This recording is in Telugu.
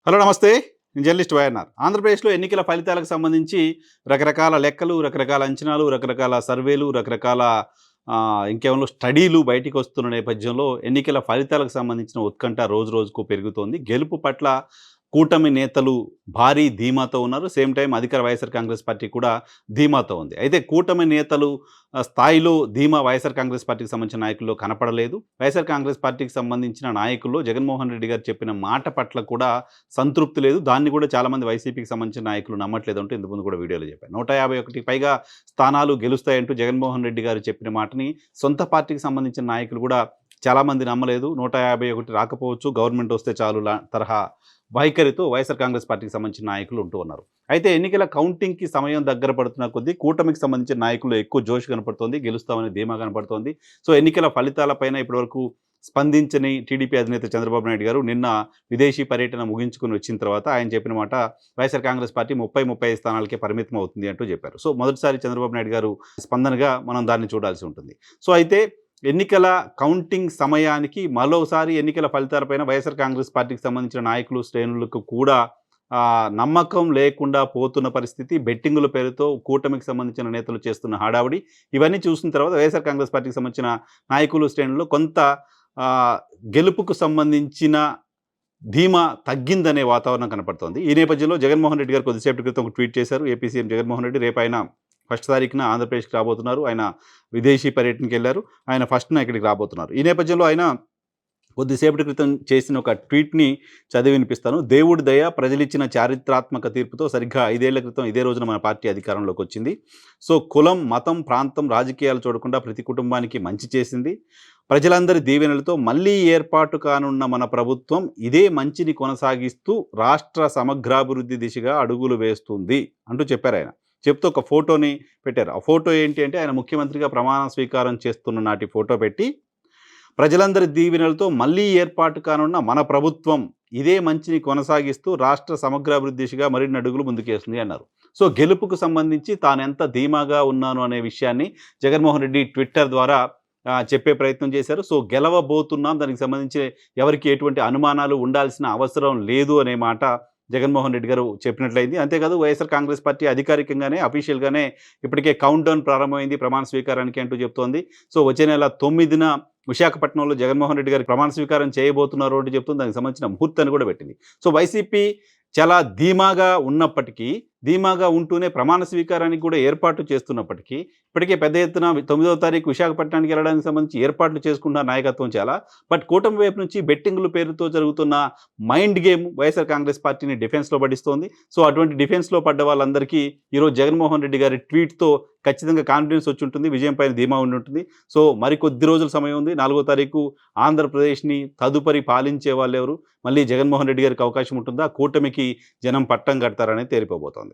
హలో నమస్తే. నేను జర్నలిస్ట్ వైఎన్ఆర్. ఆంధ్రప్రదేశ్‌లో ఎన్నికల ఫలితాలకు సంబంధించి రకరకాల లెక్కలు, రకరకాల అంచనాలు, రకరకాల సర్వేలు, రకరకాల ఇంకేమో స్టడీలు బయటికొస్తున్న నేపథ్యంలో ఎన్నికల ఫలితాలకు సంబంధించిన ఉత్కంఠ రోజు రోజుకు పెరుగుతోంది. గెలుపు పట్ల కూటమి నేతలు భారీ ధీమాతో ఉన్నారు. సేమ్ టైమ్ అధికార వైఎస్ఆర్ కాంగ్రెస్ పార్టీ కూడా ధీమాతో ఉంది. అయితే కూటమి నేతలు స్థాయిలో ధీమా వైఎస్ఆర్ కాంగ్రెస్ పార్టీకి సంబంధించిన నాయకుల్లో కనపడలేదు. వైఎస్ఆర్ కాంగ్రెస్ పార్టీకి సంబంధించిన నాయకుల్లో జగన్మోహన్ రెడ్డి గారు చెప్పిన మాట పట్ల కూడా సంతృప్తి లేదు. దాన్ని కూడా చాలామంది వైసీపీకి సంబంధించిన నాయకులు నమ్మట్లేదు అంటూ ఇంతకుముందు కూడా వీడియోలో చెప్పాను. 151 పైగా స్థానాలు గెలుస్తాయంటూ జగన్మోహన్ రెడ్డి గారు చెప్పిన మాటని సొంత పార్టీకి సంబంధించిన నాయకులు కూడా చాలామంది నమ్మలేదు. 151 రాకపోవచ్చు, గవర్నమెంట్ వస్తే చాలు తరహా వైఖరితో వైఎస్ఆర్ కాంగ్రెస్ పార్టీకి సంబంధించిన నాయకులు ఉంటూ ఉన్నారు. అయితే ఎన్నికల కౌంటింగ్‌కి సమయం దగ్గర పడుతున్న కొద్దీ కూటమికి సంబంధించిన నాయకుల్లో ఎక్కువ జోష్ కనపడుతోంది. గెలుస్తామనే ధీమా కనపడుతోంది. సో ఎన్నికల ఫలితాలపైన ఇప్పటివరకు స్పందించని టీడీపీ అధినేత చంద్రబాబు నాయుడు గారు నిన్న విదేశీ పర్యటన ముగించుకొని వచ్చిన తర్వాత ఆయన చెప్పిన మాట వైఎస్ఆర్ కాంగ్రెస్ పార్టీ 35 స్థానాలకే పరిమితం అవుతుంది అంటూ చెప్పారు. సో మొదటిసారి చంద్రబాబు నాయుడు గారు స్పందనగా మనం దాన్ని చూడాల్సి ఉంటుంది. సో అయితే ఎన్నికల కౌంటింగ్ సమయానికి మరోసారి ఎన్నికల ఫలితాలపైన వైఎస్ఆర్ కాంగ్రెస్ పార్టీకి సంబంధించిన నాయకులు, శ్రేణులకు కూడా నమ్మకం లేకుండా పోతున్న పరిస్థితి. బెట్టింగుల పేరుతో కూటమికి సంబంధించిన నేతలు చేస్తున్న హడావుడి ఇవన్నీ చూసిన తర్వాత వైఎస్ఆర్ కాంగ్రెస్ పార్టీకి సంబంధించిన నాయకులు, శ్రేణులు కొంత గెలుపుకు సంబంధించిన ధీమా తగ్గిందనే వాతావరణం కనపడుతోంది. ఈ నేపథ్యంలో జగన్మోహన్ రెడ్డి గారు కొద్దిసేపటి క్రితం ఒక ట్వీట్ చేశారు. ఏపీ సీఎం జగన్మోహన్ రెడ్డి రేపు ఆయన 1 తారీఖున ఆంధ్రప్రదేశ్కి రాబోతున్నారు. ఆయన విదేశీ పర్యటనకి వెళ్ళారు. ఆయన 1న ఇక్కడికి రాబోతున్నారు. ఈ నేపథ్యంలో ఆయన కొద్దిసేపటి క్రితం చేసిన ఒక ట్వీట్‌ని చదివి వినిపిస్తాను. దేవుడి దయ, ప్రజలిచ్చిన చారిత్రాత్మక తీర్పుతో సరిగ్గా 5 ఏళ్ల క్రితం ఇదే రోజున మన పార్టీ అధికారంలోకి వచ్చింది. సో కులం, మతం, ప్రాంతం, రాజకీయాలు చూడకుండా ప్రతి కుటుంబానికి మంచి చేసింది. ప్రజలందరి దీవెనలతో మళ్ళీ ఏర్పాటు కానున్న మన ప్రభుత్వం ఇదే మంచిని కొనసాగిస్తూ రాష్ట్ర సమగ్రాభివృద్ధి దిశగా అడుగులు వేస్తుంది అంటూ చెప్పారాయన. చెప్తూ ఒక ఫోటోని పెట్టారు. ఆ ఫోటో ఏంటి అంటే ఆయన ముఖ్యమంత్రిగా ప్రమాణ స్వీకారం చేస్తున్న నాటి ఫోటో పెట్టి ప్రజలందరి దీవెనలతో మళ్ళీ ఏర్పాటు కానున్న మన ప్రభుత్వం ఇదే మంచిని కొనసాగిస్తూ రాష్ట్ర సమగ్రాభివృద్ధి దిశగా మరిన్ని అడుగులు ముందుకేస్తుంది అన్నారు. సో గెలుపుకు సంబంధించి తానెంత ధీమాగా ఉన్నాను అనే విషయాన్ని జగన్మోహన్ రెడ్డి ట్విట్టర్ ద్వారా చెప్పే ప్రయత్నం చేశారు. సో గెలవబోతున్నాం, దానికి సంబంధించి ఎవరికి ఎటువంటి అనుమానాలు ఉండాల్సిన అవసరం లేదు అనే మాట జగన్మోహన్ రెడ్డి గారు చెప్పినట్లయింది. అంతేకాదు వైఎస్ఆర్ కాంగ్రెస్ పార్టీ అధికారికంగానే అఫీషియల్గానే ఇప్పటికే కౌంట్ డౌన్ ప్రారంభమైంది ప్రమాణ స్వీకారానికి అంటూ చెప్తోంది. సో వచ్చే నెల 9న విశాఖపట్నంలో జగన్మోహన్ రెడ్డి గారికి ప్రమాణ స్వీకారం చేయబోతున్నారు అంటూ చెప్తుంది. దానికి సంబంధించిన ముహూర్తాన్ని కూడా పెట్టింది. సో వైసీపీ చాలా ధీమాగా ఉన్నప్పటికీ, ధీమాగా ఉంటూనే ప్రమాణ స్వీకారానికి కూడా ఏర్పాటు చేస్తున్నప్పటికీ, ఇప్పటికే పెద్ద ఎత్తున 9వ తారీఖు విశాఖపట్నానికి వెళ్ళడానికి సంబంధించి ఏర్పాట్లు చేసుకున్న నాయకత్వం చాలా. బట్ కూటమి వైపు నుంచి బెట్టింగుల పేరుతో జరుగుతున్న మైండ్ గేమ్ వైఎస్ఆర్ కాంగ్రెస్ పార్టీని డిఫెన్స్‌లో పడిస్తోంది. సో అటువంటి డిఫెన్స్‌లో పడ్డ వాళ్ళందరికీ ఈరోజు జగన్మోహన్ రెడ్డి గారి ట్వీట్‌తో ఖచ్చితంగా కాన్ఫిడెన్స్ వచ్చి ఉంటుంది. విజయం పైన ధీమా ఉండి ఉంటుంది. సో మరికొద్ది రోజుల సమయం ఉంది. 4వ తారీఖు ఆంధ్రప్రదేశ్‌ని తదుపరి పాలించే వాళ్ళెవరు? మళ్ళీ జగన్మోహన్ రెడ్డి గారికి అవకాశం ఉంటుందా? కూటమికి జనం పట్టం కడతారనేది తేలిపోబోతోంది.